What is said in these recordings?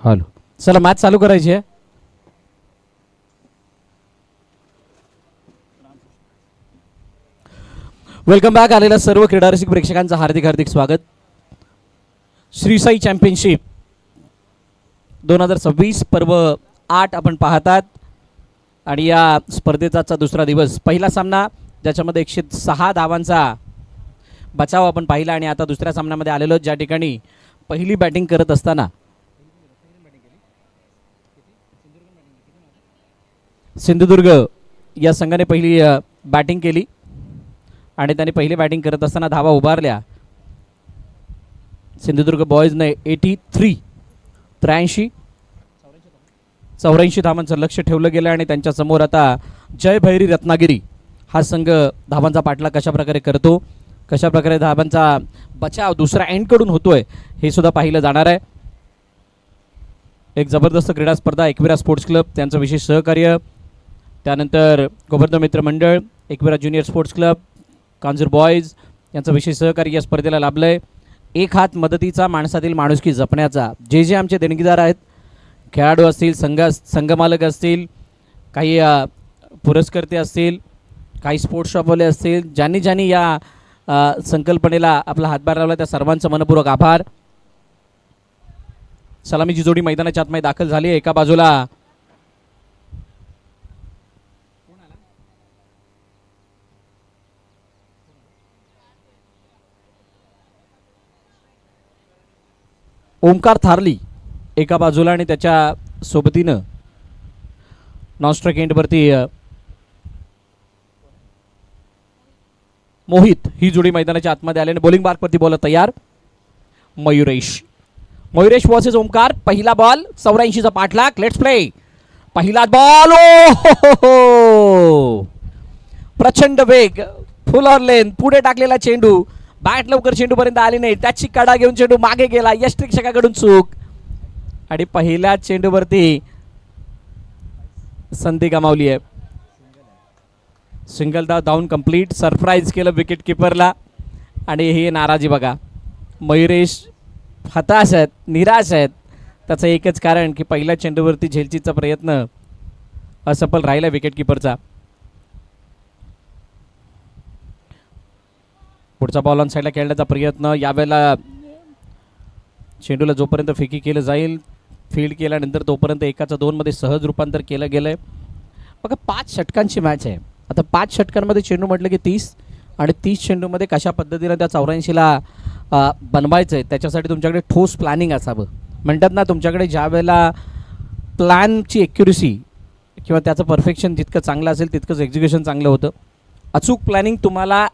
Hello, चला match चालू करायची आहे. Welcome back. आलेल्या सर्व क्रीडारसिक प्रेक्षकांचं हार्दिक हार्दिक स्वागत. श्री साई चॅम्पियनशिप 2026 पर्व 8 आपण पाहतात आणि या स्पर्धेचा दुसरा दिवस. पहिला सामना ज्याच्यामध्ये 106 धावांचा बचाव आपण पाहिला आणि आता दुसऱ्या सामन्यामध्ये आलेलो ज्या ठिकाणी पहिली बॅटिंग करत असताना सिंधुदुर्ग या संघाने पहिली बॅटिंग केली आणि त्यांनी पहिली बॅटिंग करत असताना धावा उभारल्या. सिंधुदुर्ग बॉयजने 83 धावांचं लक्ष ठेवलं गेलं आणि त्यांच्या समोर आता जय भैरी रत्नागिरी हा संघ धावांचा पाठलाग कशा प्रकारे करतो, कशा प्रकारे धावांचा बचाव दुसऱ्या एंडकडून होतोय हे सुद्धा पाहिलं जाणार आहे. एक जबरदस्त क्रीडा स्पर्धा. एकविरा स्पोर्ट्स क्लब त्यांचं विशेष सहकार्य, त्यानंतर गोवर्धन मित्र मंडळ, Ekvira junior sports club, Kanjur boys यांचं विशेष सहकार्य या स्पर्धेला लाभलं आहे. एक हात मदतीचा, माणसातील माणुसकी जपण्याचा. जे आमचे देणगीदार आहेत, खेळाडू असतील, संघमालक असतील, काही पुरस्कर्ते असतील, काही स्पोर्ट्स शॉपवाले असतील, ज्यांनी या संकल्पनेला आपला हातभार लावला त्या सर्वांचं मनपूर्वक आभार. सलामीची जोडी मैदानाच्या आतमध्ये दाखल झाली. एका बाजूला ओमकार थारली एका बाजूला आणि त्याच्या सोबतीनं नॉनस्ट्राइक एंडवरती मोहित ही जोडी मैदानाच्या आतमध्ये आल्याने बॉलिंग मार्कवरती बॉल तयार. मयुरेश वर्सेस ओमकार. पहिला बॉल 84चा पाठलाग. Let's play. पहिला बॉल, ओ प्रचंड वेग, फुल ऑन लेन, पुढे टाकलेला चेंडू, बॅट लवकर चेंडूपर्यंत आली नाही, त्याची कडा घेऊन चेंडू मागे गेला. यष्टिक्षकाकडून चूक आणि पहिल्या चेंडूवरती संधी गमावली आहे. Single down complete. सरप्राईज केलं विकेट किपरला आणि ही नाराजी बघा. मयुरेश हताश आहेत, निराश आहेत. त्याचं एकच कारण की पहिल्या चेंडूवरती झेलचीचा प्रयत्न असफल राहिला विकेट किपरचा. पुढचा बॉल ऑन साईडला खेळण्याचा प्रयत्न. यावेळेला चेंडूला जोपर्यंत फेकी केलं जाईल, फील्ड केल्यानंतर तोपर्यंत 1-2 मध्ये सहज रूपांतर केलं गेलंय. बघा 5 षटकांची मॅच आहे. आता 5 षटकांमध्ये चेंडू म्हटलं की 30 आणि 30 चेंडूमध्ये कशा पद्धतीनं त्या 84ला बनवायचं आहे त्याच्यासाठी तुमच्याकडे ठोस प्लॅनिंग असावं. म्हणतात ना, तुमच्याकडे ज्या वेळेला प्लॅनची ॲक्युरेसी किंवा त्याचं परफेक्शन जितकं चांगलं असेल तितकंच एक्झिक्युशन चांगलं होतं. अचूक प्लॅनिंग तुम्हाला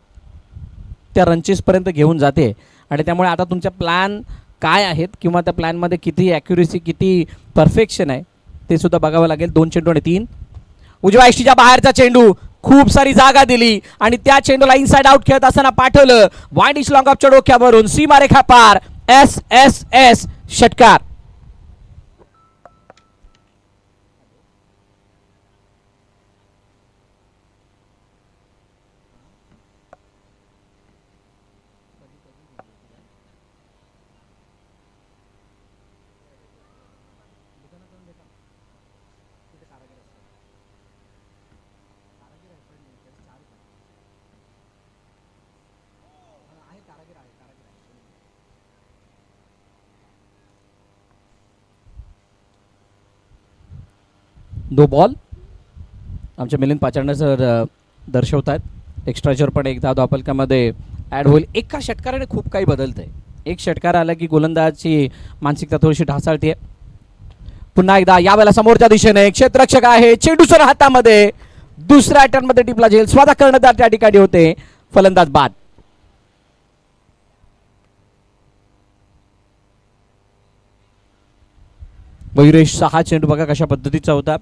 त्या रनचेसपर्यंत घेऊन जाते आणि त्यामुळे आता तुमच्या प्लॅन काय आहेत किंवा त्या प्लॅनमध्ये किती ॲक्युरेसी, किती परफेक्शन आहे ते सुद्धा बघावं लागेल. 2 चेंडू आणि 3. उजव्या यष्टीच्या बाहेरचा चेंडू, खूप सारी जागा दिली आणि त्या चेंडूला इनसाइड आउट खेळत असताना पाठवलं वाईड इश लॉंग ऑफच्या डोक्यावरून. सीमारेखा पार. SSS षटकार. दो बॉल. आमचे मिलिंद पाचारणे सर दर्शवत आहेत. एक्स्ट्राचर पण एक धाव धावफलकामध्ये ॲड होईल. एका षटकाराने खूप काही बदलतं आहे. एक षटकार आला की गोलंदाजची मानसिकता थोडीशी ढासळते. पुन्हा एकदा यावेळेला समोरच्या दिशेने क्षेत्ररक्षक आहे, चेंडूसर हातामध्ये, दुसऱ्या अटॅकमध्ये टिपला जाईल. स्वतः कर्णधार त्या ठिकाणी होते. फलंदाज बाद. मयुरेशचा हा चेंडू बघा कशा पद्धतीचा होता.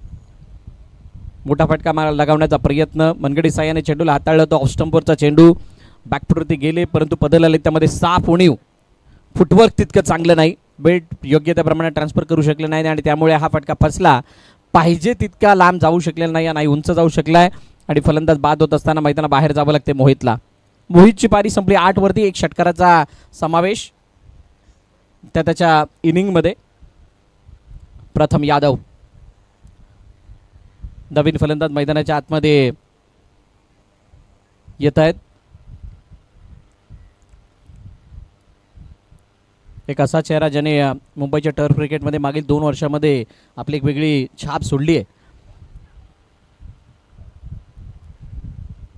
मोठा फटका मारा लगावण्याचा प्रयत्न. मनगडी साह्याने चेंडूला हाताळलं तो. ऑफस्टंपवरचा चेंडू बॅकफुटवरती गेले परंतु बदल आले त्यामध्ये साफ उणीव. फुटवर्क तितकं चांगलं नाही. बेट योग्य त्या प्रमाणात ट्रान्सफर करू शकले नाही आणि त्यामुळे हा फटका फसला. पाहिजे तितका लांब जाऊ शकलेला नाही, उंच जाऊ शकलाय आणि फलंदाज बाद होत असताना मैदानाबाहेर जावं लागते मोहितला. मोहितची पारी संपली 8 वरती. 1 षटकाराचा समावेश त्याच्या इनिंगमध्ये. प्रथम यादव. नवीन फलंदाज मैदानाच्या आतमध्ये येत आहेत. एक असा चेहरा ज्याने मुंबईच्या टर्फ क्रिकेटमध्ये मागील 2 वर्षामध्ये आपली एक वेगळी छाप सोडली आहे.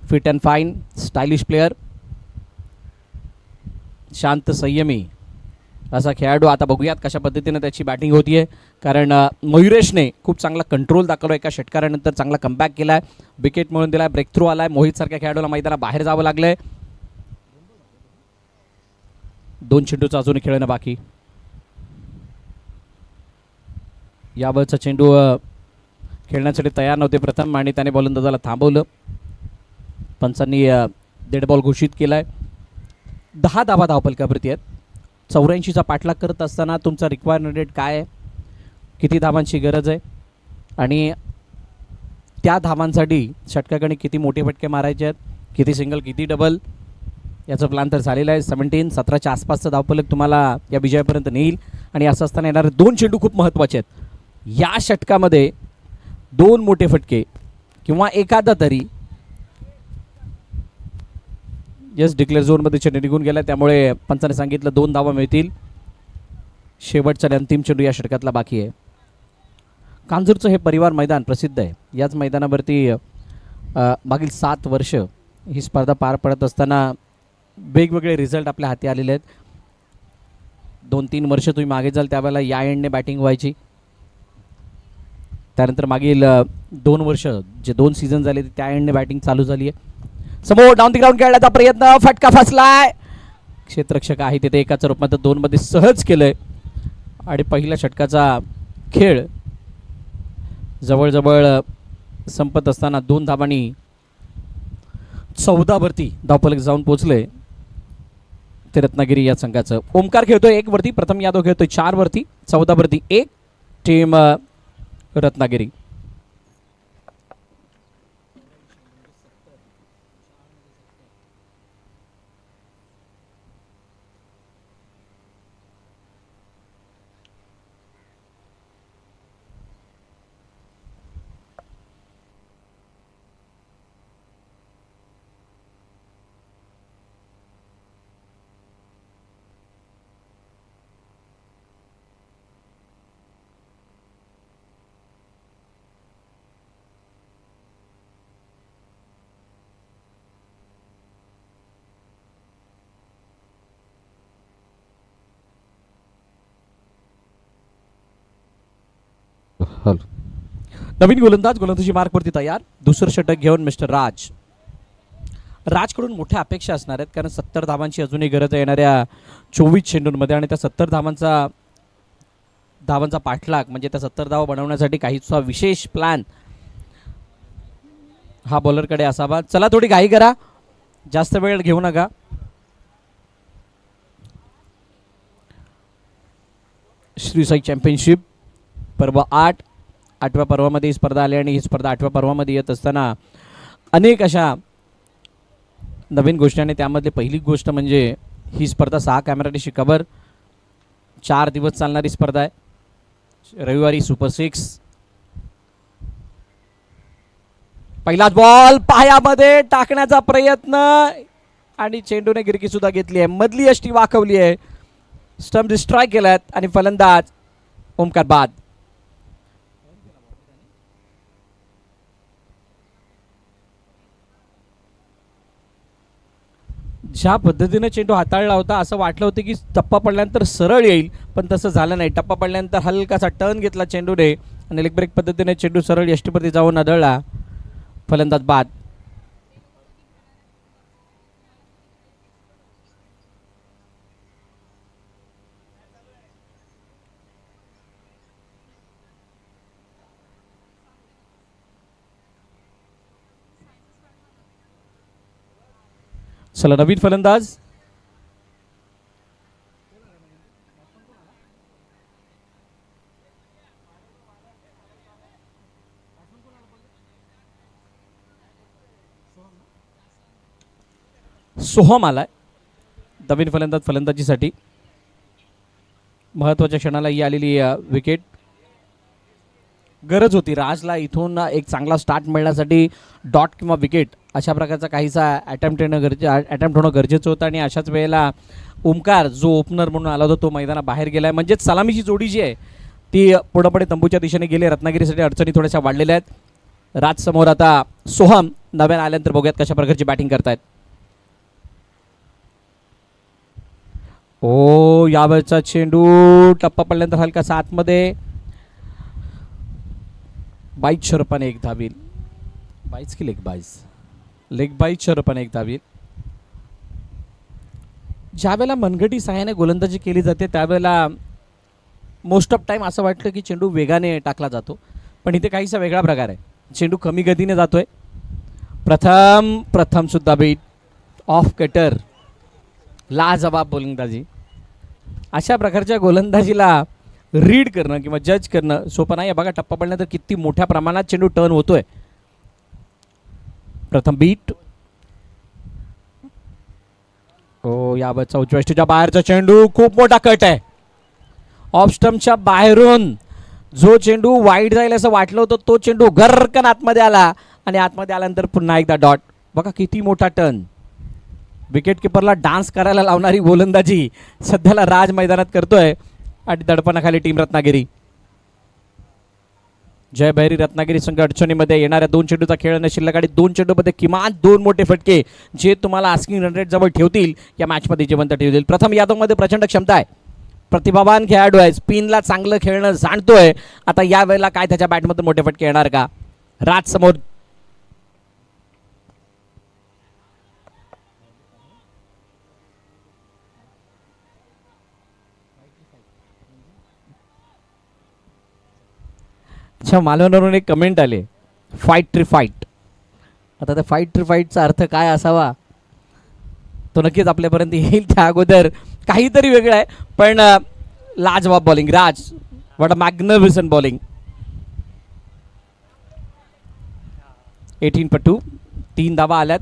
Fit and fine, stylish player, शांत संयमी असा खेळाडू. आता बघूयात कशा पद्धतीने त्याची बॅटिंग होतीये, कारण मयुरेशने खूप चांगला कंट्रोल दाखवला. एका षटकारानंतर चांगला कमबॅक केलाय, विकेट मिळवून दिलाय, ब्रेक थ्रू आलाय. मोहित सारख्या खेळाडूला मैदानात बाहेर जावं लागलंय. 2 चेंडूचा अजूनही खेळणं बाकी. यावरचा चेंडू खेळण्यासाठी तयार नव्हते प्रथम आणि त्याने गोलंदाजाला थांबवलं. पंचांनी डेड बॉल घोषित केलाय. 10 धावा धावफलकावरती आहेत. 84चा पाठलाग करत असताना तुमचा रिक्वायरमेंट रेट काय आहे, किती धावांची गरज आहे आणि त्या धावांसाठी षटकाकडे किती मोठे फटके मारायचे आहेत, किती सिंगल किती डबल, याचं प्लॅन तर झालेलं आहे. 17-17च्या आसपासचं धावफलक तुम्हाला या विजयापर्यंत नेईल. आणि असं असताना येणारे 2 चेंडू खूप महत्त्वाचे आहेत. या षटकामध्ये 2 मोठे फटके किंवा एखादा तरी डिक्लेअर झोनमध्ये चेंडू निघून गेला, त्यामुळे पंचाने सांगितलं 2 धावा मिळतील. शेवटचा अंतिम चेंडू या षटकातला बाकी आहे. कांजूरचं हे परिवार मैदान प्रसिद्ध आहे. याच मैदानावरती मागील 7 वर्ष ही स्पर्धा पार पडत असताना वेगवेगळे रिझल्ट आपल्या हाती आलेले आहेत. 2-3 वर्ष तुम्ही मागे जाल त्यावेळेला या एंडने बॅटिंग व्हायची. त्यानंतर मागील 2 वर्ष जे 2 सीझन झाले त्या एंडने बॅटिंग चालू झाली आहे. समोर डाऊन द ग्राउंड खेळण्याचा प्रयत्न, फटका फसलाय. क्षेत्ररक्षक आहे तिथे एकाच्या रूपात 2 मध्ये सहज केलंय. आणि पहिल्या षटकाचा खेळ जवळजवळ संपत असताना 2 धावांनी 14 वरती धावफलक जाऊन पोहोचले ते रत्नागिरी या संघाचं. ओमकार खेळतोय 1 वरती, प्रथम यादव खेळतोय 4 वरती, 14 वरती 1 टीम रत्नागिरी. नवीन गोलंदाजी मार्कवरती तयार. दुसरं षटक घेऊन मिस्टर राजकडून मोठ्या अपेक्षा असणार आहेत, कारण 70 धावांची अजूनही गरज आहे येणाऱ्या 24 चेंडूंमध्ये. आणि त्या 70 धावांचा पाठलाग म्हणजे त्या 70 धावा बनवण्यासाठी काहीसा विशेष प्लॅन हा बॉलरकडे असावा. चला थोडी घाई करा, जास्त वेळ घेऊ नका. श्री साई चॅम्पियनशिप पर्व 8व्या पर्वामध्ये ही स्पर्धा आली आणि ही स्पर्धा 8व्या पर्वामध्ये येत असताना अनेक अशा नवीन गोष्टी. आणि त्यामधली पहिली गोष्ट म्हणजे ही स्पर्धा 6 कॅमेराची कव्हर, 4 दिवस चालणारी स्पर्धा आहे. रविवारी सुपर 6. पहिलाच बॉल पायामध्ये टाकण्याचा प्रयत्न आणि चेंडूने गिरकी सुद्धा घेतली आहे. मधली यष्टी वाकवली आहे, स्टंप स्ट्राईक केल्यात आणि फलंदाज ओमकार बाद. ज्या पद्धतीने चेंडू हाताळला होता असं वाटलं होतं की टप्पा पडल्यानंतर सरळ येईल, पण तसं झालं नाही. टप्पा पडल्यानंतर हलकासा टर्न घेतला चेंडूने आणि लेग ब्रेक पद्धतीने चेंडू सरळ यष्टीवरती जाऊन आदळला. फलंदाज बाद. चला नवीन फलंदाज सोहम आलाय. नवीन फलंदाज फलंदाजीसाठी महत्त्वाच्या क्षणाला ही आलेली विकेट. गरज होती राजला इथून एक चांगला स्टार्ट मिळण्यासाठी. डॉट किंवा विकेट अशा प्रकारचा काहीसा अटेम्प्ट होणं गरजेचं होतं आणि अशाच वेळेला ओमकार जो ओपनर म्हणून आला होता तो मैदानाबाहेर गेला आहे. म्हणजेच सलामीची जोडी जी आहे ती पुढे तंबूच्या दिशेने गेली. रत्नागिरीसाठी अडचणी थोड्याशा वाढलेल्या आहेत. राज समोर आता सोहम नव्यानं आल्यानंतर बघूयात कशा प्रकारची बॅटिंग करतायत. ओ यावेळचा चेंडू टप्पा पडल्यानंतर हलकासा आतमध्ये. बाईच शरपाने एक धावील. बाईच की लेग बाईच शरपाने एक धावील. ज्यावेळेला मनगटी सहाय्याने गोलंदाजी केली जाते त्यावेळेला मोस्ट ऑफ टाइम असं वाटतं की चेंडू वेगाने टाकला जातो, पण इथे काहीसा वेगळा प्रकार आहे. चेंडू कमी गतीने जातोय. प्रथम सुद्धा बीट ऑफ कटर. लाजवाब गोलंदाजी. अशा प्रकारच्या गोलंदाजीला रीड करणं किंवा जज करणं सोपं नाही आहे. बघा टप्पा पडल्यानंतर किती मोठ्या प्रमाणात चेंडू टर्न होतोय. प्रथम बीट. हो यावरचा उजव्या स्टेजच्या बाहेरचा चेंडू खूप मोठा कट आहे. ऑफ स्टंपच्या बाहेरून जो चेंडू वाईड जाईल असं वाटलं होतं तो चेंडू गरकन आतमध्ये आला आणि आतमध्ये आल्यानंतर पुन्हा एकदा डॉट. बघा किती मोठा टर्न. विकेट किपरला डान्स करायला लावणारी गोलंदाजी सध्याला राज मैदानात करतोय आणि दडपणाखाली टीम रत्नागिरी. जय भैरी रत्नागिरी संघ अडचणीमध्ये. येणाऱ्या 2 चेंडूचा खेळ आणि शिल्लक आणि 2 चेंडूमध्ये किमान 2 मोठे फटके जे तुम्हाला आस्किंग रन रेट जवळ ठेवतील या मॅचमध्ये जिवंत ठेवतील. प्रथम यादवमध्ये प्रचंड क्षमता आहे. प्रतिभावान खेळाडू आहे. स्पिनला चांगलं खेळणं जाणतोय. आता या वेळेला काय त्याच्या बॅटमध्ये मोठे फटके येणार का? राज समोर. अच्छा मालवणवरून एक कमेंट आले फाईट ट्री फाईट. आता त्या फाईट ट्री फाईटचा अर्थ काय असावा तो नक्कीच आपल्यापर्यंत येईल. त्या अगोदर काहीतरी वेगळं आहे पण लाजवाब bowling. Raj what a magnificent bowling. 18 3 धावा आल्यात.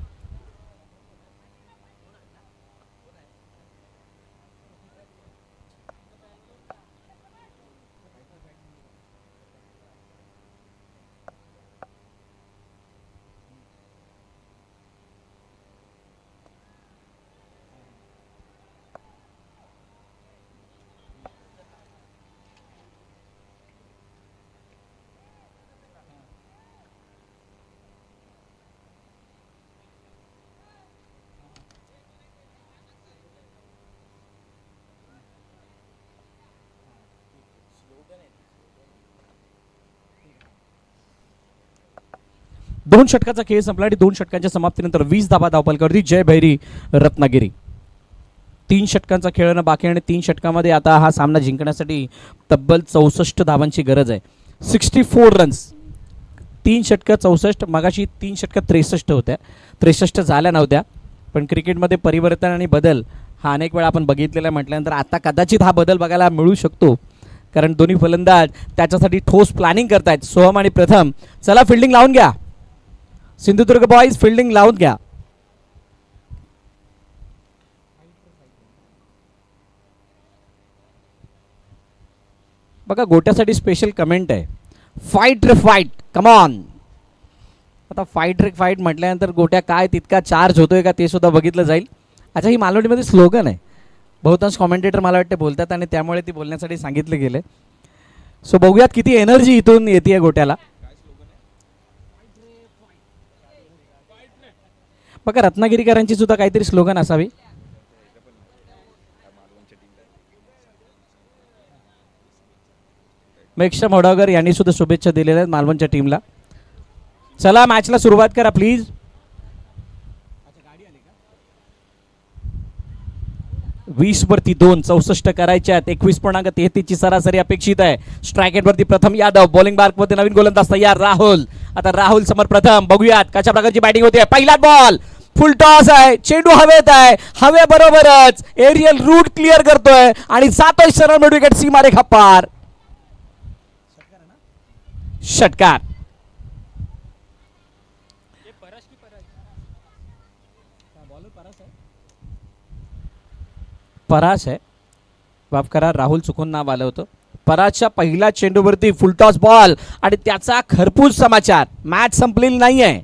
दोन षटकाचा खेळ संपला आणि 2 षटकांच्या समाप्तीनंतर 20 धावा धावपलकावरती जय भैरी रत्नागिरी. 3 षटकांचा खेळणं बाकी आणि 3 षटकामध्ये आता हा सामना जिंकण्यासाठी तब्बल 64 धावांची गरज आहे. 64 रन्स. 3 षटकं 64. मगाशी 3 षटकं 63 होत्या. 63 झाल्या नव्हत्या पण क्रिकेटमध्ये परिवर्तन आणि बदल हा अनेक वेळा आपण बघितलेला म्हटल्यानंतर आता कदाचित हा बदल बघायला मिळू शकतो कारण दोन्ही फलंदाज त्याच्यासाठी ठोस प्लॅनिंग करतायत. सोहम आणि प्रथम चला फिल्डिंग लावून घ्या. सिंधुदुर्ग बॉयज फिल्डिंग लावून घ्या. बघा गोट्यासाठी स्पेशल कमेंट आहे fight ray fight come on. आता फाईट रे फाईट म्हटल्यानंतर गोट्या काय तितका चार्ज होतोय का ते सुद्धा बघितलं जाईल. अच्छा ही मालवणीमध्ये स्लोगन आहे. बहुतांश कॉमेंटेटर मला वाटते बोलतात आणि त्यामुळे ती बोलण्यासाठी सांगितलं गेलं. सो बघूयात किती एनर्जी इथून येते गोट्याला. बघा रत्नागिरीकरांची सुद्धा काहीतरी स्लोगन असावी. मेक्षा मोडावकर यांनी सुद्धा शुभेच्छा दिलेल्या आहेत मालवणच्या टीमला. चला मॅचला सुरुवात करा प्लीज. 20 वरती 2 64 करायच्या आहेत. 21.33 ची सरासरी अपेक्षित आहे. स्ट्राईक रेट वरती प्रथम यादव. बॉलिंग मार्क मध्ये नवीन गोलंदाज तयार राहुल. आता राहुल समोर प्रथम. बघूयात कशा प्रकारची बॅटिंग होते. पहिला बॉल फुल टॉस आहे. चेंडू हवेत आहे. हवेबरोबरच एरियल रूट क्लिअर करतोय आणि जातोय सरळ मिड विकेट सीमारेखा पार. षटकार. परास आहे. माफ करा राहुल चुकून नाव आलं होतं. पराच्या पहिल्या चेंडूवरती फुलटॉस बॉल आणि त्याचा खरपूस समाचार, मॅच संपलेली नाही आहे.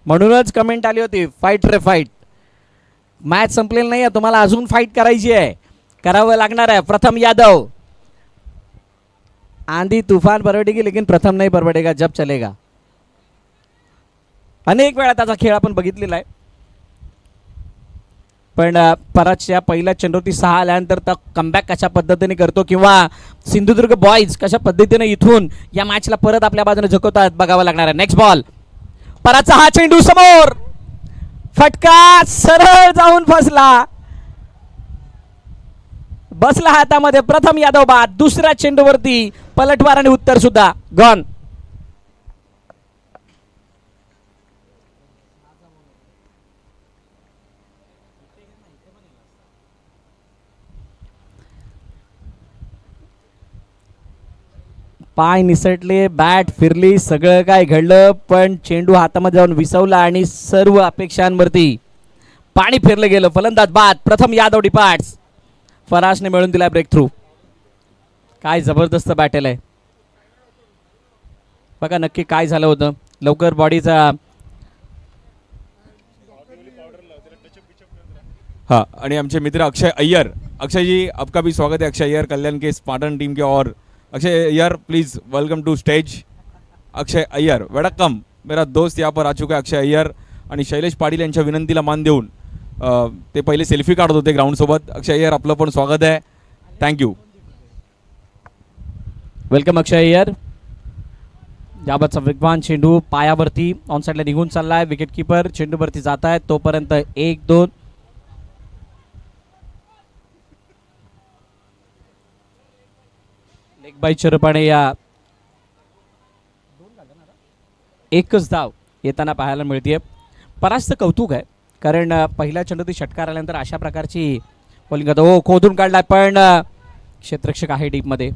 म्हणूनच कमेंट आली होती, फाईट रे फाईट. मॅच संपलेली नाही आहे, तुम्हाला अजून फाईट करायची आहे, करावं लागणार आहे. प्रथम यादव, आंधी तूफान परवडेगी लेकिन प्रथम नाही परवडेगा जब चलेगा. अनेक वेळा त्याचा खेळ आपण बघितलेला आहे. पण पराच्या पहिल्या चेंडूवरती 6 आल्यानंतर तर कमबॅक कशा पद्धतीने करतो किंवा सिंधुदुर्ग बॉयज कशा पद्धतीने इथून या मॅचला परत आपल्या बाजूने झुकवतात बघावं लागणार आहे. नेक्स्ट बॉल, पराचा हा चेंडू समोर, फटका सरळ जाऊन फसला, बसला हातामध्ये. प्रथम यादव बाद. दुसऱ्या चेंडूवरती पलटवार आणि उत्तर सुद्धा गॉन. पाय निसटले, बॅट फिरली, सगळं काय घडलं, पण चेंडू हातामध्ये जाऊन विसवला आणि सर्व अपेक्षांवरती पाणी फिरलं गेलं. फलंदाज बाद. प्रथम यादव डिपार्ट्स. फराशने मिळून दिला ब्रेक थ्रू. काय जबरदस्त बॅटल आहे बघा. नक्की काय झालं होतं, लवकर बॉडीचा. हाँ, आणि आमचे मित्र अक्षय अय्यर. अक्षय जी, आपका भी स्वागत है. अक्षय अय्यर, कल्याण के स्पार्टन टीम के. और Akshay Iyer, please welcome to stage. Akshay Iyer, welcome. मेरा दोस्त यहाँ पर आ चुका है अक्षय अय्यर. आणि शैलेश पाटील यांच्या विनंतीला मान देऊन ते पहिले सेल्फी काढत होते ग्राउंडसोबत. अक्षय अय्यर, आपलं पण स्वागत आहे. थँक्यू. वेलकम अक्षय अय्यर. याबाबतचा वेगवान चेंडू पायावरती ऑन साईडला निघून चाललाय. विकेट किपर चेंडूवरती जात आहेत, तोपर्यंत 1-2. लेग बाईच्या रूपाने या एकच धाव येताना पाहायला मिळते. परास्त कौतुक आहे, कारण पहिल्या चेंडूत षटकार आल्यानंतर अशा प्रकारची बॉलिंग करतो. ओ, खोदून काढलाय, पण क्षेत्ररक्षक आहे डीप मध्ये.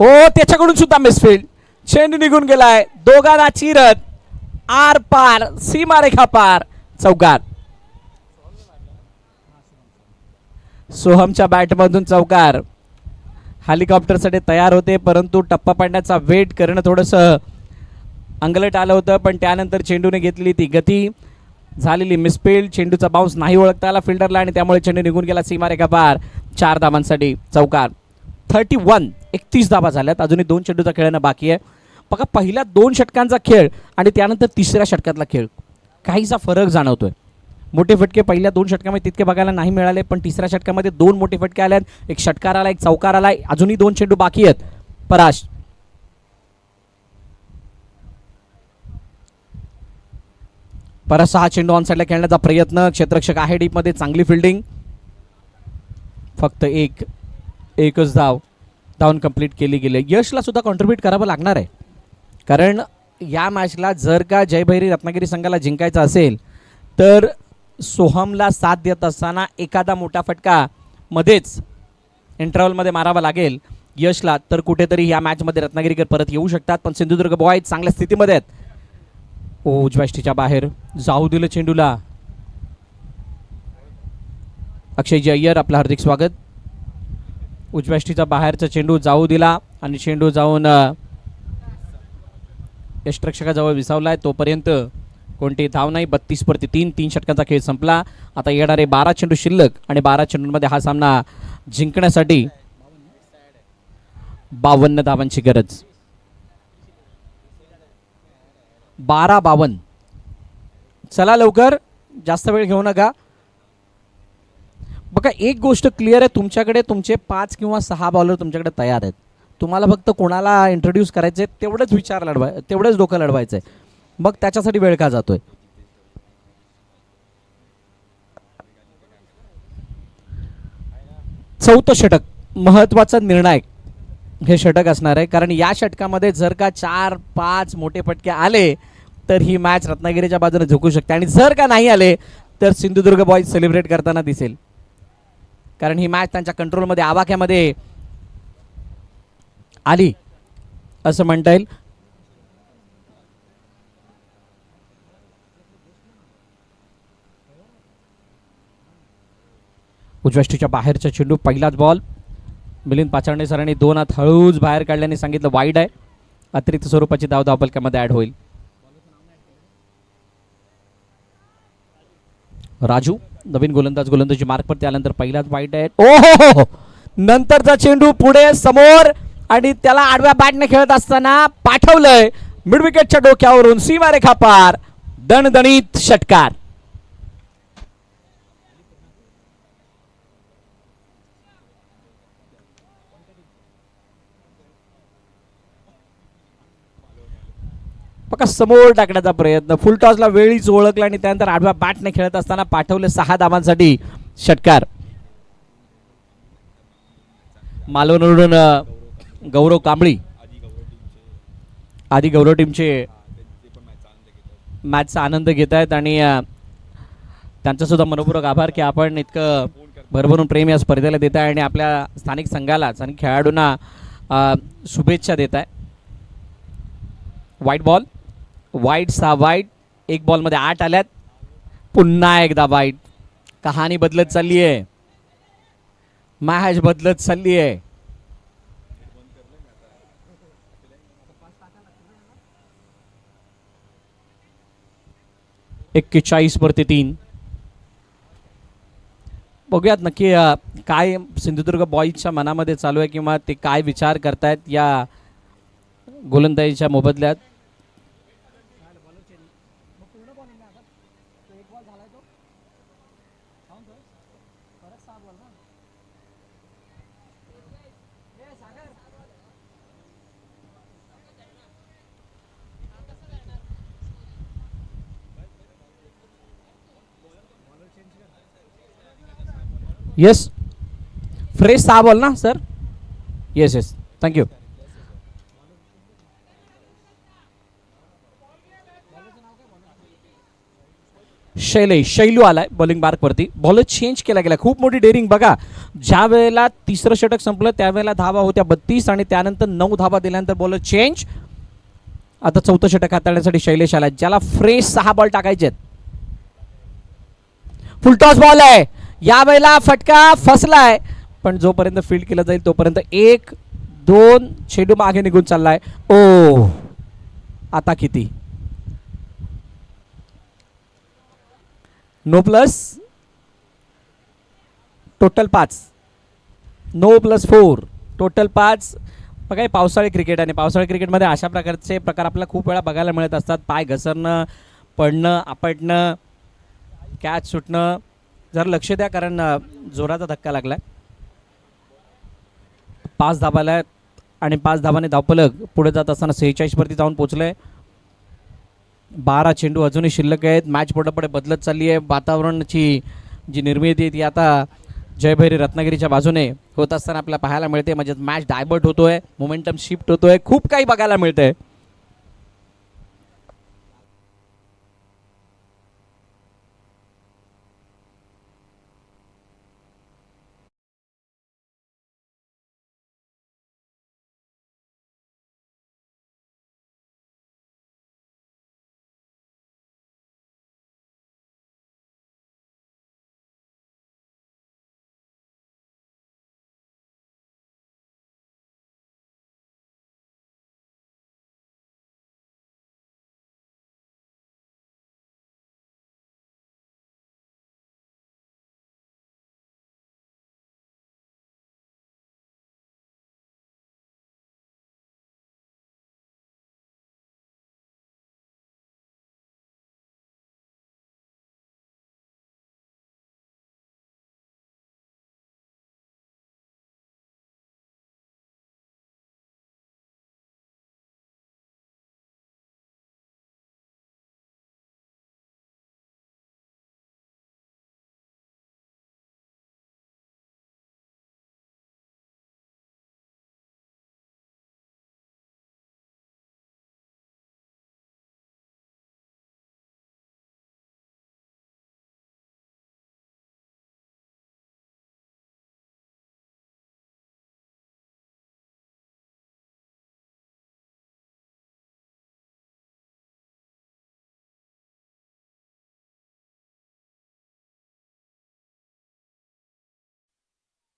ओ, त्याच्याकडून सुद्धा मिसफील्ड. चेंडू निघून गेलाय, दोघांना चिरत आर पार, सीमारेखा पार, चौकार. सोहमच्या बॅटमधून चौकार. हेलिकॉप्टरसाठी तयार होते, परंतु टप्पा पाडण्याचा वेट करणं थोडंसं अंगलट आलं होतं. पण त्यानंतर चेंडूने घेतली ती गती, झालेली मिसफील्ड. चेंडूचा बाउन्स नाही ओळखता आला फिल्डरला आणि त्यामुळे चेंडू निघून गेला सीमारेखा पार. 4 धावांसाठी चौकार. 31 धावा झाल्यात. अजूनही 2 चेंडूचा खेळणं बाकी आहे. बघा, पहिल्या 2 षटकांचा खेळ आणि त्यानंतर तिसऱ्या षटकातला खेळ, काहीसा फरक जाणवतोय. मोठे फटके पहिल्या 2 षटकामध्ये तितके बघायला नाही मिळाले, पण तिसऱ्या षटकामध्ये 2 मोठे फटके आल्यात. एक षटकार आला, एक चौकार आला. अजूनही 2 चेंडू बाकी आहेत. पराश, परत 6 चेंडू ऑन साईडला खेळण्याचा प्रयत्न. क्षेत्ररक्षक आहे डीप मध्ये, चांगली फिल्डिंग. फक्त एकच धावून कंप्लीट केली गेली. यशला सुद्धा कॉन्ट्रीब्यूट करावं लागणार आहे, कारण या मॅचला जर का जयभैरी रत्नागिरी संघाला जिंकायचं असेल तर सोहमला साथ देत असताना एखादा मोठा फटका मध्येच इंटरव्हलमध्ये मारावा लागेल यशला, तर कुठेतरी या मॅचमध्ये रत्नागिरीकर परत येऊ शकतात. पण सिंधुदुर्ग बॉयज चांगल्या स्थितीमध्ये आहेत. ओ, उजव्या यष्टीच्या बाहेर जाऊ दिलं चेंडूला. अक्षयजी अय्यर, आपलं हार्दिक स्वागत. उजव्या यष्टीचा बाहेरचा चेंडू जाऊ दिला आणि चेंडू जाऊन यष्टिरक्षकाजवळ विसावलाय. तोपर्यंत कोणती धाव नाही. 32-3. 3 षटकांचा खेळ संपला. आता येणारे 12 चेंडू शिल्लक आणि 12 चेंडूंमध्ये हा सामना जिंकण्यासाठी 52 धावांची गरज. 12-52. चला लवकर, जास्त वेळ घेऊ नका. बघा, एक गोष्ट क्लिअर आहे, तुमच्याकडे तुमचे 5 किंवा 6 बॉलर तुमच्याकडे तयार आहेत. तुम्हाला फक्त कोणाला इंट्रोड्यूस करायचे तेवढंच तेवढंच डोकं लढवायचं आहे. मग त्याच्यासाठी वेळ का जातोय. चौथं षटक महत्वाचा निर्णायक हे षटक असणार आहे, कारण या षटकामध्ये जर का 4-5 मोठे फटके आले तर ही मॅच रत्नागिरीच्या बाजूने झुकू शकते, आणि जर का नाही आले तर सिंधुदुर्ग बॉयज सेलिब्रेट करताना दिसेल, कारण ही मॅच त्यांच्या कंट्रोलमध्ये आवाक्यामध्ये आली असं म्हणता येईल. उजव्या यष्टीच्या बाहेरचा चेंडू, पहिलाच बॉल. मिलिंद पाचारणे सरांनी 2 हात हळूच बाहेर काढल्याने सांगितलं वाईड आहे. अतिरिक्त स्वरूपाची धाव धावपलकामध्ये ऍड होईल. राजू नवीन गोलंदाजी मार्क पर त्यानंतर पहिलाच वाईड आहे. ओहो, नंतरचा चेंडू पुढे समोर आणि त्याला आडव्या बॅटने खेळत असताना पाठवलंय मिड विकेटच्या डोक्यावरून सीमारेखा पार. दणदणीत षटकार. बघा समोर टाकण्याचा प्रयत्न, फुल टॉसला वेळीच ओळखला आणि त्यानंतर आडव्या बॅटने खेळत असताना पाठवले 6 धावांसाठी षटकार. मालवणवरून गौरव कांबळी आधी गौरव टीमचे मॅचचा आनंद घेत आहेत आणि त्यांचा सुद्धा मनपूर्वक आभार की आपण इतकं भरभरून प्रेम या स्पर्धेला देत आहे आणि आपल्या स्थानिक संघालाच आणि खेळाडूंना शुभेच्छा देत आहे. वाईट बॉल, वाईट 6 वाईट, एक बॉलमध्ये 8 आल्यात. पुन्हा एकदा वाईट. कहाणी बदलत चालली आहे, मॅच बदलत चालली आहे. एक 41-3. बघूयात नक्की काय सिंधुदुर्ग बॉईजच्या मनामध्ये चालू आहे किंवा ते काय विचार करतायत या गोलंदाजीच्या मोबदल्यात. येस, फ्रेश 6 बॉल ना sir. Yes yes, thank you. Shailu आलाय बॉलिंग मार्कवरती. बॉल चेंज केला गेला, खूप मोठी डेअरिंग. बघा ज्या वेळेला तिसरं षटक संपलं त्यावेळेला धावा होत्या 32 आणि त्यानंतर 9 धावा दिल्यानंतर बॉल चेंज. आता 4थं षटक हाताळण्यासाठी शैलेश आलाय, ज्याला फ्रेश 6 बॉल टाकायचे आहेत. फुलटॉस बॉल आहे, यावेळेला फटका फसलाय पण जोपर्यंत फील्ड केला जाईल तोपर्यंत 1-2 चेंडू मागे निघून चाललाय. ओ आता किती? No plus, total 5. No plus 4, total 5. बघा पावसाळी क्रिकेट आणि पावसाळी क्रिकेटमध्ये अशा प्रकारचे प्रकार आपल्याला खूप वेळा बघायला मिळत असतात. पाय घसरणं, पडणं, आपटणं, कॅच सुटणं. जरा लक्ष द्या कारण जोराचा धक्का लागलाय. 5 धाबाला आणि 5 धाबाने धावपलक पुढे जात असताना 46 वरती जाऊन पोहोचलंय. 12 चेंडू अजूनही शिल्लक आहेत. मॅच पुढे बदलत चालली आहे. वातावरणाची जी निर्मिती आहे ती आता जयभैरी रत्नागिरीच्या बाजूने होत असताना आपल्याला पाहायला मिळते. म्हणजे मॅच डायवर्ट होतोय, मोमेंटम शिफ्ट होतोय, खूप काही बघायला मिळतंय.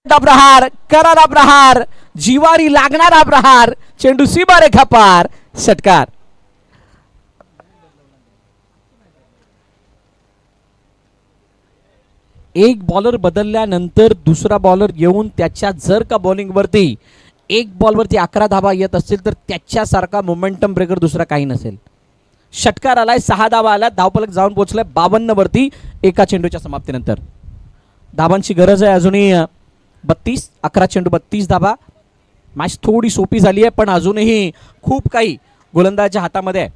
प्रहार, करारा प्रहार, जिवारी लागणारा प्रहार, चेंडू सीमारेखा पार, षटकार. एक बॉलर बदलल्यानंतर दुसरा बॉलर येऊन त्याच्या जर का बॉलिंगवरती एक बॉलवरती 11 धावा येत असतील तर त्याच्यासारखा मोमेंटम ब्रेकर दुसरा काही नसेल. षटकार आलाय, 6 धावा आल्या, धावफलक जाऊन पोहोचलाय 52 वरती एका चेंडूच्या समाप्तीनंतर. धावांची गरज आहे अजूनही 32, 11 चेंडू 32 धावा. मॅच थोडी सोपी झाली आहे पण अजूनही खूप काही गोलंदाजाच्या हातामध्ये आहे.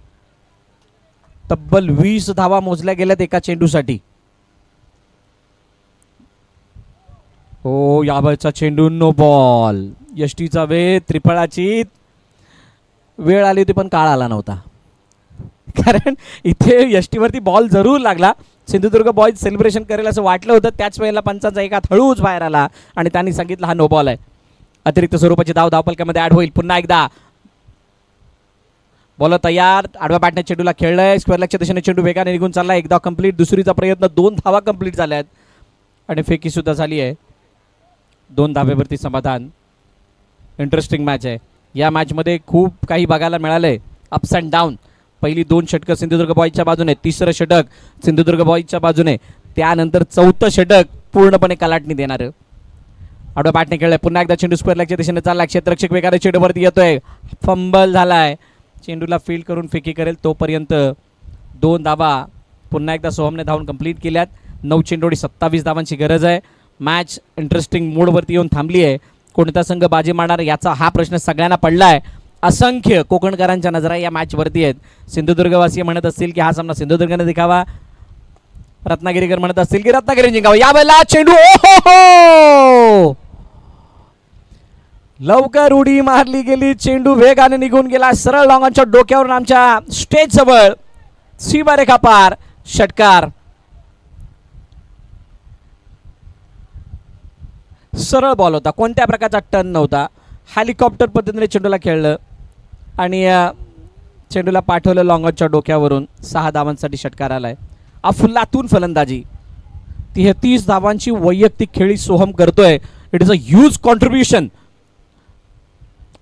तब्बल 20 धावा मोजल्या गेल्यात एका चेंडूसाठी. हो, यावेळचा चेंडू नो बॉल. यष्टीचा वेळ, त्रिफळाची वेळ आली होती पण काळ आला नव्हता. कारण इथे यष्टीवरती बॉल जरूर लागला. सिंधुदुर्ग बॉयज सेलिब्रेशन करेल असं वाटलं होतं. त्याच वेळेला पंचांचा एका हळूच बाहेर आला आणि त्यांनी सांगितलं हा नो बॉल आहे. अतिरिक्त स्वरूपाची धाव धावपलकामध्ये ऍड होईल. पुन्हा एकदा बॉलर तयार, आडव्या बॅटने चेंडूला खेळलाय, स्क्वेअर लेगच्या दिशेने चेंडू वेगाने निघून चालला. एकदा कंप्लीट, दुसरीचा प्रयत्न, 2 धावा कंप्लीट झाल्यात आणि फेकी सुद्धा झाली आहे. 2 धावेवरती समाधान. इंटरेस्टिंग मॅच आहे. या मॅचमध्ये खूप काही बघायला मिळालंय, अप्स अँड डाऊन. पहिली 2 षटकं सिंधुदुर्ग बॉयजच्या बाजूने, तिसरं षटक सिंधुदुर्ग बॉयजच्या बाजूने, त्यानंतर 4थं षटक पूर्णपणे कलाटणी देणारं. आडव्या बॅटने खेळलाय, पुन्हा एकदा चेंडू स्क्वेअर लेगच्या दिशेने चालला. क्षेत्ररक्षक वेगाने चेंडूवरती येतोय, फंबल झालाय. चेंडूला फील्ड करून फेकी करेल तोपर्यंत 2 धावा पुन्हा एकदा सोहमने धावून कंप्लीट केल्यात. 9 चेंडूडी 27 धावांची गरज आहे. मॅच इंटरेस्टिंग मूडवरती येऊन थांबली आहे. कोणता संघ बाजी मारणार याचा हा प्रश्न सगळ्यांना पडला आहे. असंख्य कोकणकरांच्या नजरा या मॅचवरती आहेत. सिंधुदुर्गवासीय म्हणत असतील की हा सामना सिंधुदुर्गने जिंकावा, रत्नागिरीकर म्हणत असतील की रत्नागिरी जिंकावा. यावेळेला चेंडू ओहो, लवकर उडी मारली गेली, चेंडू वेगाने निघून गेला सरळ लॉंगांच्या डोक्यावरून आमच्या स्टेज जवळ, सीमारेखा पार, षटकार. सरळ बॉल होता, कोणत्या प्रकारचा टर्न नव्हता. हेलिकॉप्टर पद्धतीने चेंडूला खेळलं आणि चेंडूला पाठवलं लॉंगॉनच्या डोक्यावरून. 6 धावांसाठी षटकार आलाय. अफलातून फलंदाजी, 33 धावांची वैयक्तिक खेळी सोहम करतोय. It is a huge contribution.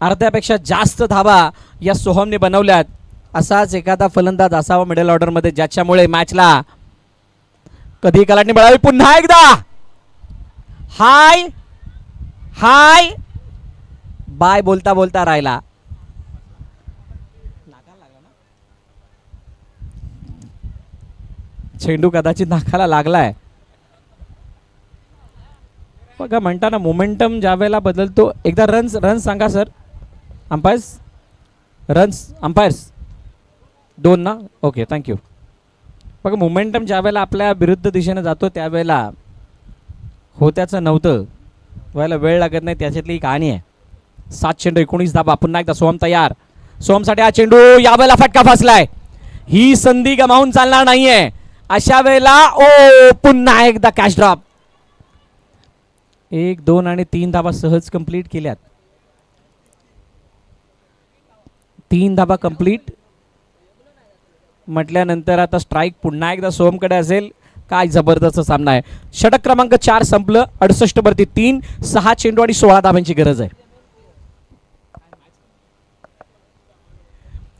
अर्ध्यापेक्षा जास्त धावा या सोहमने बनवल्यात. असाच एखादा फलंदाज असावा मिडल ऑर्डरमध्ये ज्याच्यामुळे मॅचला कधी कलाटणी मिळावी. पुन्हा एकदा हाय हाय बाय बोलता बोलता राहिला. चेंडू कदाचित नाकाला लागलाय. बघा म्हणताना मोमेंटम ज्या वेळेला बदलतो. एकदा रन्स रन्स सांगा सर. अंपायर्स रन्स, अंपायर्स 2 ना, ओके थँक्यू. बघा मोमेंटम ज्या वेळेला आपल्या विरुद्ध दिशेने जातो त्यावेळेला होत्याचं नव्हतं, व्हायला वेळ लागत नाही, त्याच्यातली ही कहाणी आहे. 7 चेंडू 19 धावा. पुन्हा एकदा सोहम तयार. सोहमसाठी हा चेंडू, यावेळेला फटका फसलाय. ही संधी गमावून चालणार नाहीये. अशा वेळेला ओ पुन्हा एकदा कॅच ड्रॉप. 1, 2 आणि 3 धावा सहज कंप्लीट केल्यात. 3 धावा कंप्लीट म्हटल्यानंतर आता स्ट्राईक पुन्हा एकदा सोहमकडे असेल. काय जबरदस्त सामना आहे. षटक क्रमांक 4 संपलं. 68 वरती 3, 6 चेंडू आणि 16 धावांची गरज आहे.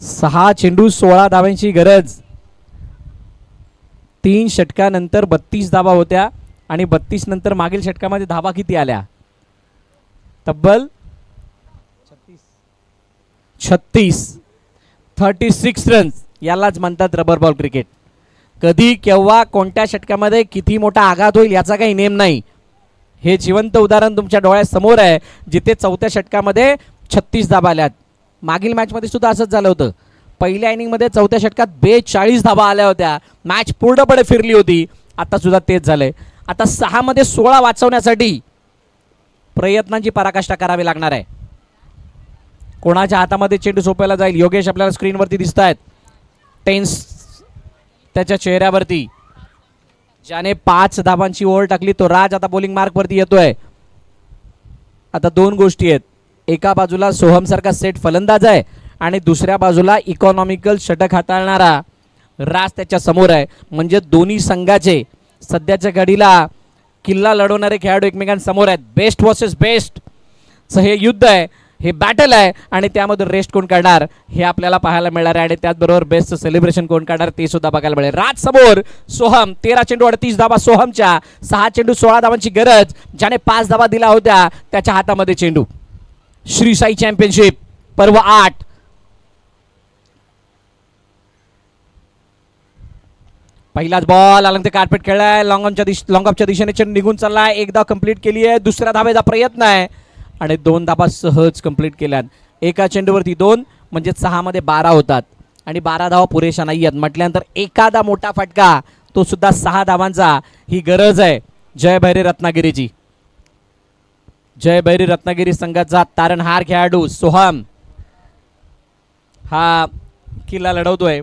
6 चेंडू 16 धावांची गरज. 3 षटकानंतर 32 धावा होत्या आणि 32 नंतर मागील षटकामध्ये धावा किती आल्या? तब्बल 36 रन्स. यालाच म्हणतात रबर बॉल क्रिकेट. कधी केव्हा कोणत्या षटकामध्ये किती मोठा आघात होईल याचा काही नेम नाही. हे जिवंत उदाहरण तुमच्या डोळ्यासमोर आहे, जिथे 4थ्या षटकामध्ये 36 धावा आल्यात. मागील मॅचमध्ये सुद्धा असंच झालं होतं. पहिल्या इनिंगमध्ये 4थ्या षटकात 42 धावा आल्या होत्या. मॅच पूर्णपणे फिरली होती. आता सुद्धा तेच झालंय. आता 6 मध्ये 16 वाचवण्यासाठी प्रयत्नांची पराकाष्ठा करावी लागणार आहे. कोणाच्या हातामध्ये चेंडू सोपायला जाईल? योगेश आपल्याला स्क्रीनवरती दिसत आहेत. टेन्स त्याच्या चेहऱ्यावरती. ज्याने 5 धावांची ओव्हर टाकली तो राज आता बॉलिंग मार्कवरती येतोय. आता 2 गोष्टी आहेत. एका बाजूला सोहम सारखा सेट फलंदाज आहे आणि दुसऱ्या बाजूला इकॉनॉमिकल षटक हाताळणारा राज त्याच्या समोर आहे. म्हणजे दोन्ही संघाचे सध्याच्या घडीला किल्ला लढवणारे खेळाडू एकमेकांसमोर आहेत. बेस्ट वर्सेस बेस्ट हे युद्ध आहे, हे बॅटल आहे आणि त्यामध्ये रेस्ट कोण काढणार हे आपल्याला पाहायला मिळणार आहे आणि त्याचबरोबर बेस्ट सेलिब्रेशन कोण काढणार ते सुद्धा बघायला मिळेल. राज समोर सोहम 13 चेंडू 38 धाबा सोहमच्या, 6 चेंडू 16 धावांची गरज. ज्याने 5 धाबा दिला होत्या त्याच्या हातामध्ये चेंडू. श्री साई चॅम्पियनशिप पर्व 8. पहिलाच बॉल अलंग ते कार्पेट खेळलाय. लॉंग ऑफच्या दिशेने चेंडू निघून चाललाय. एकदा कंप्लीट केली आहे. दुसऱ्या धावेचा प्रयत्न आहे आणि 2 धाबा सहज कंप्लीट केल्यात. एका चेंडूवरती 2 म्हणजे 6 मध्ये 12 होतात आणि 12 धावा पुरेशा नाही आहेत म्हटल्यानंतर एखादा मोठा फटका तो सुद्धा 6 धावांचा ही गरज आहे जय भैरी रत्नागिरीची. जय भैरी रत्नागिरी संघाचा तारणहार खेळाडू सोहम हा किल्ला लढवतोय.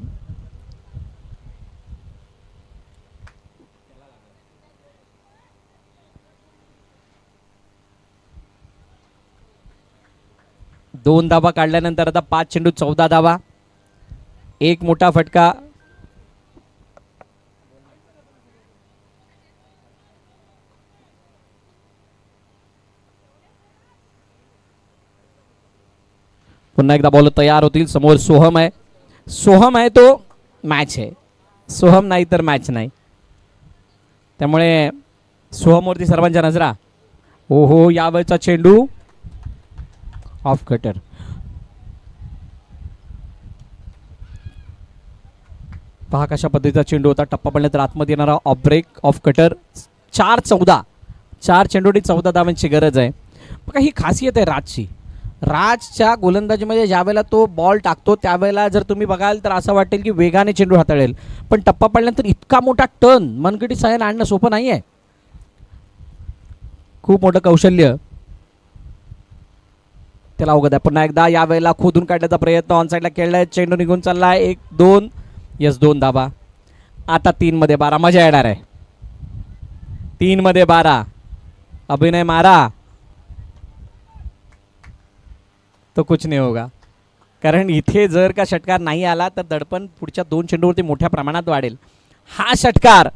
दोन धावा काढल्यानंतर आता 5 चेंडू 14 धावा. एक मोठा फटका. पुन्हा एकदा बॉल तयार होतील. समोर सोहम आहे. सोहम आहे तो मॅच आहे, सोहम नाही तर मॅच नाही. त्यामुळे सोहमवरती सर्वांच्या नजरा. ओहो यावेळचा चेंडू ऑफ कटर. पहा कशा पद्धतीचा चेंडू होता. टप्पा पडल्यानंतर आतमध्ये येणारा ऑफ ब्रेक ऑफ कटर. 4-14 4 चेंडूनी 14 धावांची गरज आहे. बघा ही खासियत आहे राजची. राजच्या गोलंदाजीमध्ये ज्यावेळेला तो बॉल टाकतो त्यावेळेला जर तुम्ही बघाल तर असं वाटेल की वेगाने चेंडू हाताळेल, पण टप्पा पडल्यानंतर इतका मोठा टर्न मनगटी साह्याने आणणं सोपं नाही आहे. खूप मोठं कौशल्य त्याला अवगत आहे. पुन्हा एकदा यावेळेला खोदून काढण्याचा प्रयत्न. ऑन साईडला खेळलाय. चेंडू निघून चाललाय. 1-2 यस 2 धाबा. आता 3 मध्ये 12 मजा येणार आहे. 3 मध्ये 12 अभिनय मारा तो कुछ नहीं होगा. कारण इथे जर का षटकार नाही आला तर दडपण पुढच्या 2 चेंडूवरती मोठ्या प्रमाणात वाढेल. हा षटकार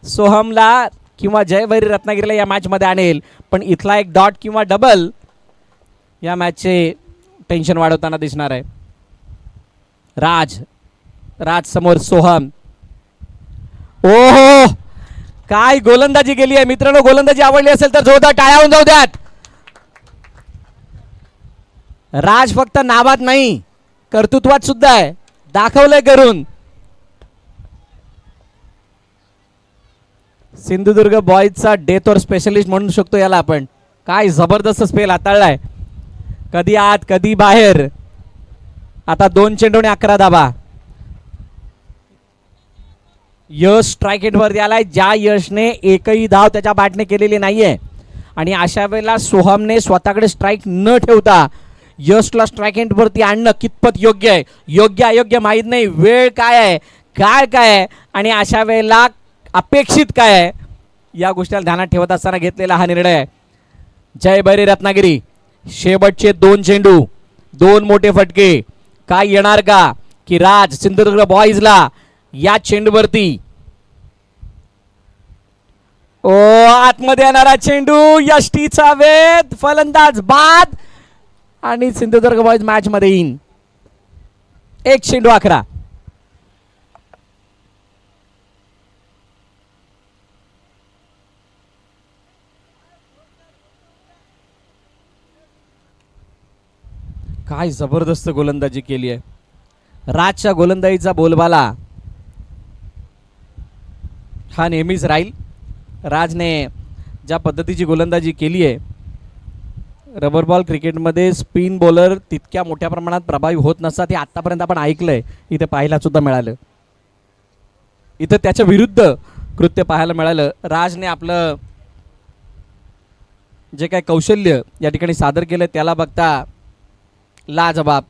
सोहमला किंवा जय भैरी रत्नागिरीला या मॅचमध्ये आणेल, पण इथला एक डॉट किंवा डबल या मॅचचे टेन्शन वाढवताना दिसणार आहे. राज समोर सोहम. ओहो काय गोलंदाजी केली आहे मित्रांनो. गोलंदाजी आवडली असेल तर जोरदार टाळ्या होऊन जाऊ द्यात. राज फक्त नावात नाही कर्तृत्वात सुद्धा आहे. दाखवलंय करून. सिंधुदुर्ग बॉयजचा डेथ और स्पेशलिस्ट म्हणू शकतो याला आपण. काय जबरदस्त स्पेल हाताळलाय. कधी आत कधी बाहेर. आता 2 चेंडूने 11 धाबा. यश स्ट्राईक रेटवरती आलाय. ज्या यशने एकही धाव त्याच्या बॅटने केलेली नाहीये आणि अशा वेळेला सोहमने स्वतःकडे स्ट्राईक न ठेवता यशला स्ट्राईक रेटवरती आणणं कितपत योग्य आहे, योग्य अयोग्य माहीत नाही. वेळ काय आहे, काळ काय आहे आणि अशा वेळेला अपेक्षित काय आहे या गोष्टीला ध्यानात ठेवत असताना घेतलेला हा निर्णय आहे. जय भैरी रत्नागिरी. शेवटचे 2 चेंडू 2 मोठे फटके. काय येणार का की राज सिंधुदुर्ग बॉयजला या चेंडूवरती ओ आतमध्ये येणारा चेंडू. यष्टीचा वेध. फलंदाज बाद आणि सिंधुदुर्ग बॉयज मॅच मध्ये येईन. 1 चेंडू 11. काय जबरदस्त गोलंदाजी केली आहे. राजच्या गोलंदाजीचा बोलबाला हा नेहमीच राहील. राजने ज्या पद्धतीची गोलंदाजी केली आहे. रबर बॉल क्रिकेटमध्ये स्पिन बॉलर तितक्या मोठ्या प्रमाणात प्रभावी होत नसतात हे आतापर्यंत आपण ऐकलंय. इथे पाहायला सुद्धा मिळालं. इथं त्याच्या विरुद्ध कृत्य पाहायला मिळालं. राजने आपलं जे काय कौशल्य या ठिकाणी सादर केलं त्याला बघता लाजबाब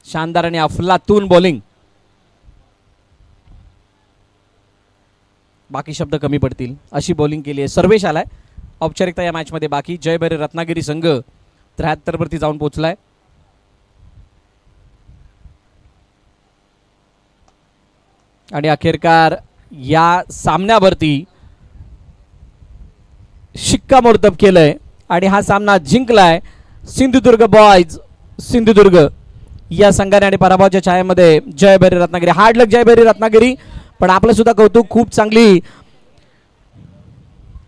शानदार आणि अफलातून बॉलिंग. बाकी शब्द कमी पडतील अशी बॉलिंग केली आहे. सर्वेश आलाय. औपचारिकता या मॅचमध्ये बाकी. जय भैरी रत्नागिरी संघ 73 वरती जाऊन पोहोचलाय. आणि अखेरकार या सामन्यावरती शिक्कामोर्तब केलंय आणि हा सामना जिंकलाय सिंधुदुर्ग बॉयज सिंधुदुर्ग या संघाने आणि पराभवाच्या छायेमध्ये जयभैरी रत्नागिरी. हार्ड लक जयभैरी रत्नागिरी. पण आपलं सुद्धा कौतुक, खूप चांगली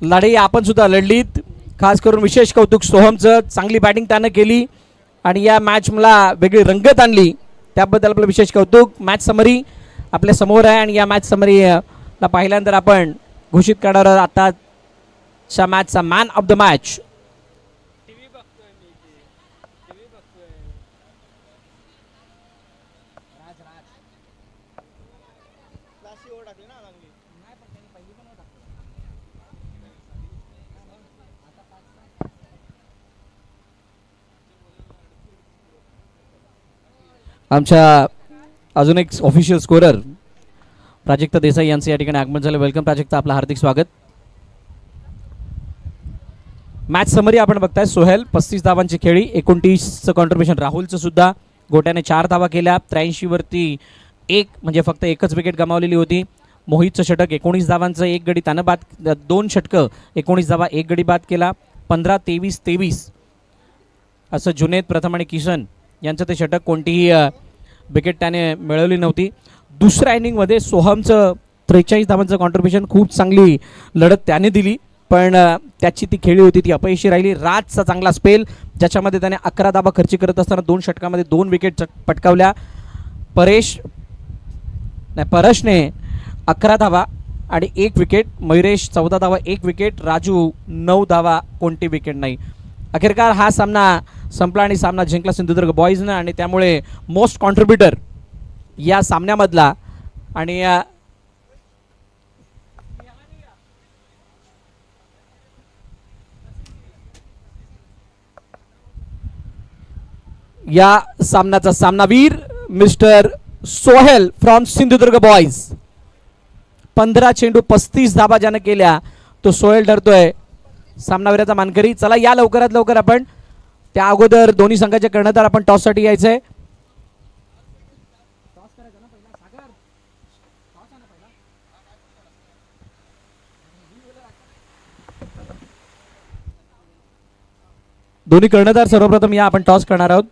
लढाई आपण सुद्धा लढलीत. खास करून विशेष कौतुक सोहमचं, चांगली बॅटिंग त्यानं केली आणि या मॅच मला वेगळी रंगत आणली, त्याबद्दल आपलं विशेष कौतुक. मॅच समरी आपल्या समोर आहे आणि या मॅच समरीला पाहिल्यानंतर आपण घोषित करणार आहोत आताच्या मॅचचा मॅन ऑफ द मॅच. आमच्या अजून एक ऑफिशियल स्कोरर प्राजक्ता देसाई यांचं या ठिकाणी आगमन झालं. वेलकम प्राजक्ता, आपलं हार्दिक स्वागत. मॅच समरी आपण बघताय. सोहेल 35 धावांची खेळी, 29चं कॉन्ट्रीब्युशन राहुलचं सुद्धा. गोट्याने 4 धावा केल्या, 83 वरती 1 म्हणजे फक्त एकच विकेट गमावलेली होती. मोहितचं षटक 19 धावांचं, 1 गडी त्यानं बाद, 2 षटकं 19 धावा 1 गडी बाद केला. 15-23-23 असं जुनेद, प्रथम आणि किशन यांचं ते षटक, कोणतीही विकेट त्याने मिळवली नव्हती. दुसऱ्या इनिंगमध्ये सोहमचं 43 धावांचं कॉन्ट्रीब्युशन, खूप चांगली लढत त्याने दिली, पण त्याची ती खेळी होती ती अपयशी राहिली. राजचा चांगला स्पेल, ज्याच्यामध्ये त्याने 11 धावा खर्ची करत असताना 2 षटकामध्ये 2 विकेट पटकावल्या. परशने 11 धावा आणि 1 विकेट, मयुरेश 14 धावा 1 विकेट, राजू 9 धावा कोणती विकेट नाही. अखेरकार हा सामना संपला आणि सामना जिंकला सिंधुदुर्ग बॉईजनं आणि त्यामुळे मोस्ट कॉन्ट्रीब्युटर या सामन्यामधला आणि या सामन्याचा सामनावीर mister Sohail from Sindhudurg boys. 15 चेंडू 35 धाबा ज्यानं केल्या तो सोहेल ठरतोय सामनावीराचा मानकरी. चला या लवकरात लवकर आपण, त्या अगोदर दोन्ही संघाचे कर्णधार आपण टॉससाठी यायचंय. दोन्ही कर्णधार सर्वप्रथम या, आपण टॉस करणार आहोत.